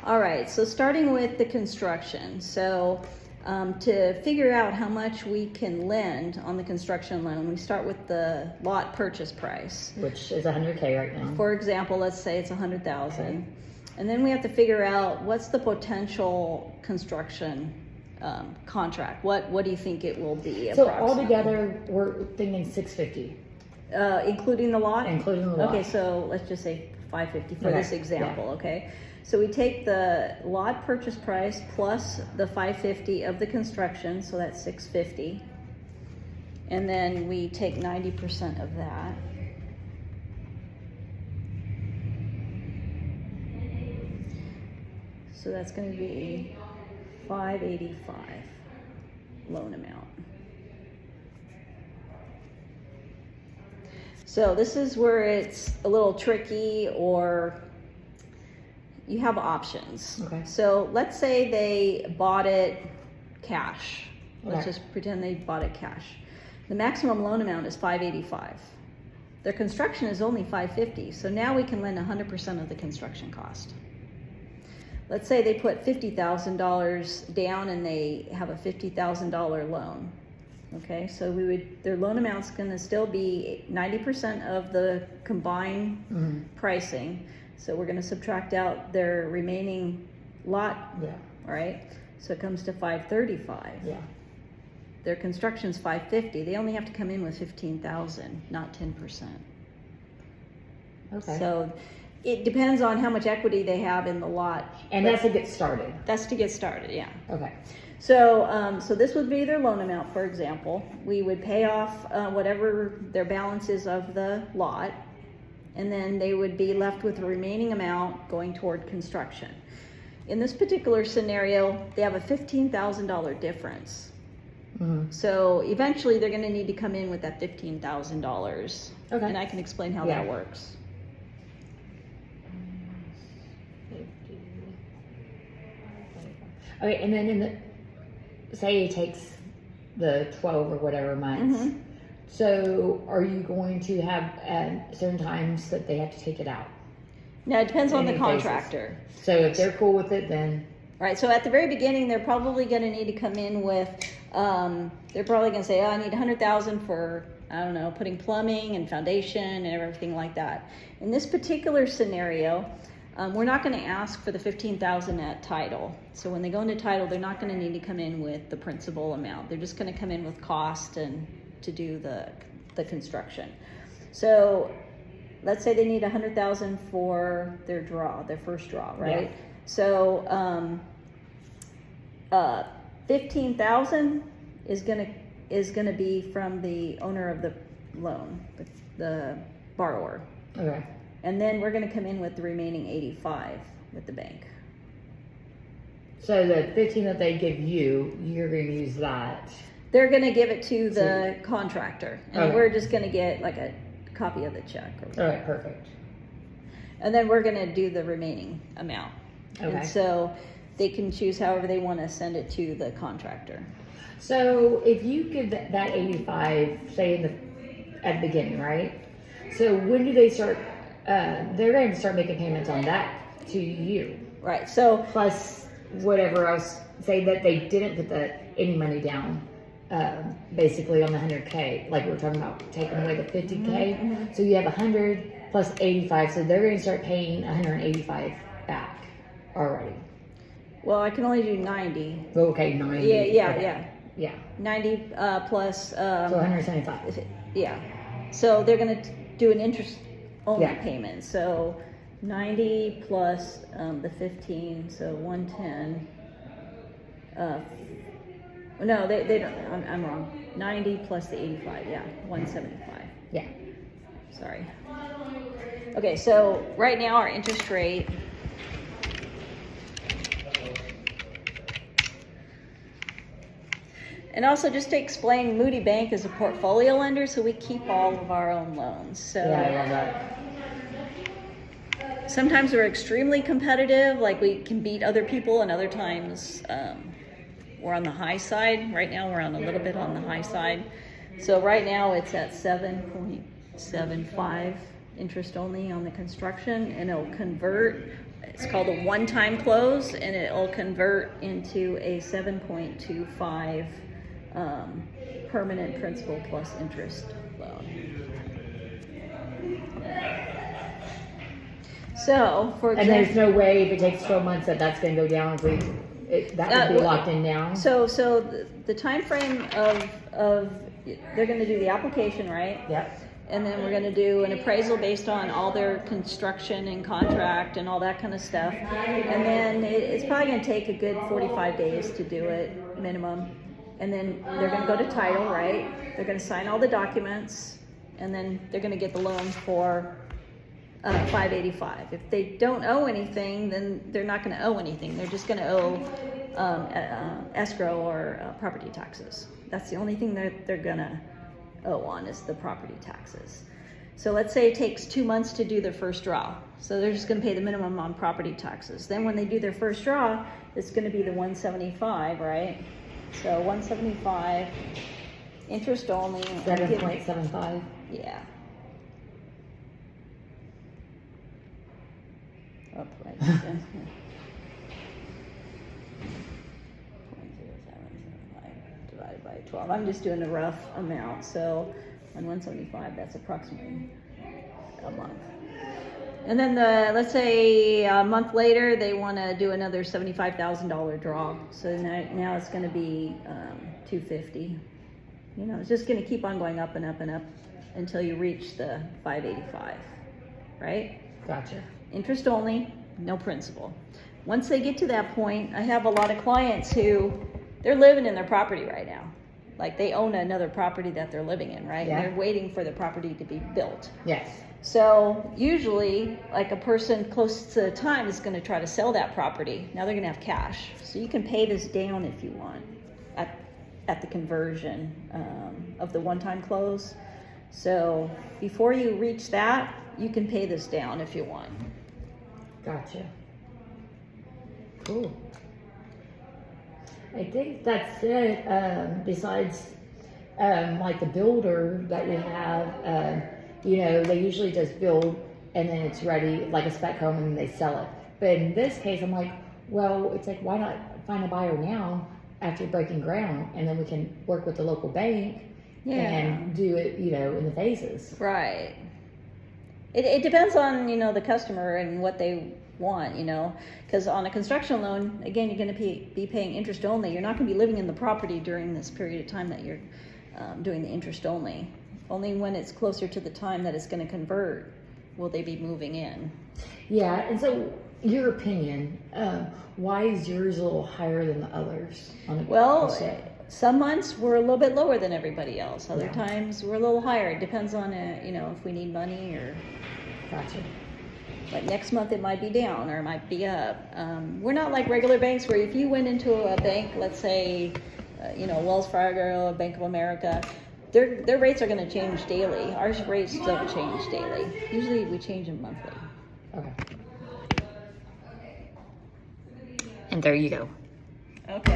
All right, so starting with the construction. So to figure out how much we can lend on the construction loan, we start with the lot purchase price. Which is $100K right now. For example, let's say it's $100,000. And then we have to figure out what's the potential construction contract. What do you think it will be? So altogether, we're thinking $650. Including the lot? Including the lot. Okay, so let's just say $550 for Okay, this example, yeah. okay? So we take the lot purchase price plus the $550 of the construction, so that's $650. And then we take 90% of that. So that's going to be $585 loan amount. So this is where it's a little tricky, or you have options. Okay. So let's say they bought it cash. Let's Okay. just pretend they bought it cash. The maximum loan amount is $585. Their construction is only $550. So now we can lend 100% of the construction cost. Let's say they put $50,000 down and they have a $50,000 loan. Okay, so their loan amount's going to still be 90% of the combined pricing. So we're going to subtract out their remaining lot. Yeah. All right, so it comes to $535. Yeah. Their construction's $550. They only have to come in with $15,000, not 10%. Okay. So it depends on how much equity they have in the lot. And that's to get started. That's to get started, yeah. Okay. So, so this would be their loan amount, for example. We would pay off whatever their balance is of the lot, and then they would be left with the remaining amount going toward construction. In this particular scenario, they have a $15,000 difference. Mm-hmm. So eventually they're going to need to come in with that $15,000. Okay. And I can explain how that works. Okay, and then say it takes the 12 or whatever months. Mm-hmm. So are you going to have certain times that they have to take it out? Now it depends on the Any contractor. So if they're cool with it, then Right, so at the very beginning, they're probably going to need to come in with, they're probably going to say, oh, I need $100,000 for, I don't know, putting plumbing and foundation and everything like that. In this particular scenario, we're not going to ask for the $15,000 at title. So when they go into title, they're not going to need to come in with the principal amount. They're just going to come in with cost and to do the construction. So let's say they need $100,000 for their first draw, right? Yeah. So $15,000 is gonna be from the owner of the loan, the borrower, okay. and then we're gonna come in with the remaining $85 with the bank. So the 15 that they give you, you're going to use that. They're gonna give it to the contractor, and Okay. we're just gonna get like a copy of the check. All right, perfect. And then we're gonna do the remaining amount. Okay. And so they can choose however they want to send it to the contractor. So if you give that 85, say at the beginning, right? So when do they start? They're going to start making payments on that to you, Right. So plus whatever else. Say that they didn't put any money down, basically on the 100K, like we were talking about taking away the 50K. Mm-hmm. So you have 100 plus 85. So they're going to start paying 185 back already. well, I can only do 90. Okay, 90. Yeah. Yeah. 90 plus. So 175. Yeah. So they're going to do an interest only Yeah. payment. So 90 plus the 15, so 110. No, they don't. I'm wrong. 90 plus the 85. Yeah, 175. Yeah. Sorry. Okay, so right now our interest rate. And also, just to explain, Moody Bank is a portfolio lender, so we keep all of our own loans. So Yeah, I love that. sometimes we're extremely competitive, like we can beat other people, and other times we're on the high side. Right now, we're on a little bit on the high side. So right now, it's at 7.75 interest only on the construction, and it'll convert it's called a one-time close, and it'll convert into a 7.25 permanent principal plus interest loan. So, for And example, there's no way if it takes 12 months that going to go down. That would be locked in down. so the time frame of they're going to do the application, right? Yep. And then we're going to do an appraisal based on all their construction and contract and all that kind of stuff. And then it's probably going to take a good 45 days to do it, minimum. And then they're going to go to title, right? They're going to sign all the documents, and then they're going to get the loan for $585. If they don't owe anything, then they're not going to owe anything. They're just going to owe escrow or property taxes. That's the only thing that they're going to owe on is the property taxes. So let's say it takes 2 months to do their first draw. So they're just going to pay the minimum on property taxes. Then when they do their first draw, it's going to be the 175, right? So 175, interest only. 7.75. Yeah. Oh, right. 0.0775 divided by 12. I'm just doing a rough amount. So on 175, that's approximately a month. And then let's say a month later, they want to do another $75,000 draw. So now it's going to be 250. You know, it's just going to keep on going up and up and up until you reach the 585, right? Gotcha. Interest only, no principal. Once they get to that point, I have a lot of clients who they're living in their property right now. Like they own another property that they're living in, right? Yeah. And they're waiting for the property to be built. Yes. So usually, like a person close to the time is going to try to sell that property. Now they're going to have cash. So you can pay this down if you want at the conversion of the one-time close. So before you reach that, you can pay this down if you want. Gotcha. Cool. I think that's it. Besides, like the builder that we have, you know, they usually just build and then it's ready, like a spec home, and they sell it. But in this case, I'm like, well, it's like, why not find a buyer now after breaking ground, and then we can work with the local bank and do it, you know, in the phases. Right. It depends on, you know, the customer and what they want, you know, because on a construction loan, again, you're going to be paying interest only. You're not going to be living in the property during this period of time that you're doing the interest only. Only when it's closer to the time that it's going to convert will they be moving in. Yeah, and so your opinion, why is yours a little higher than the others? Well, some months we're a little bit lower than everybody else. Other Yeah. times we're a little higher. It depends on, you know, if we need money or... Gotcha. Like next month it might be down or it might be up. We're not like regular banks where if you went into a bank, let's say, you know, Wells Fargo, Bank of America, their rates are going to change daily. Our rates don't change daily. Usually we change them monthly. Okay. And there you go. Okay.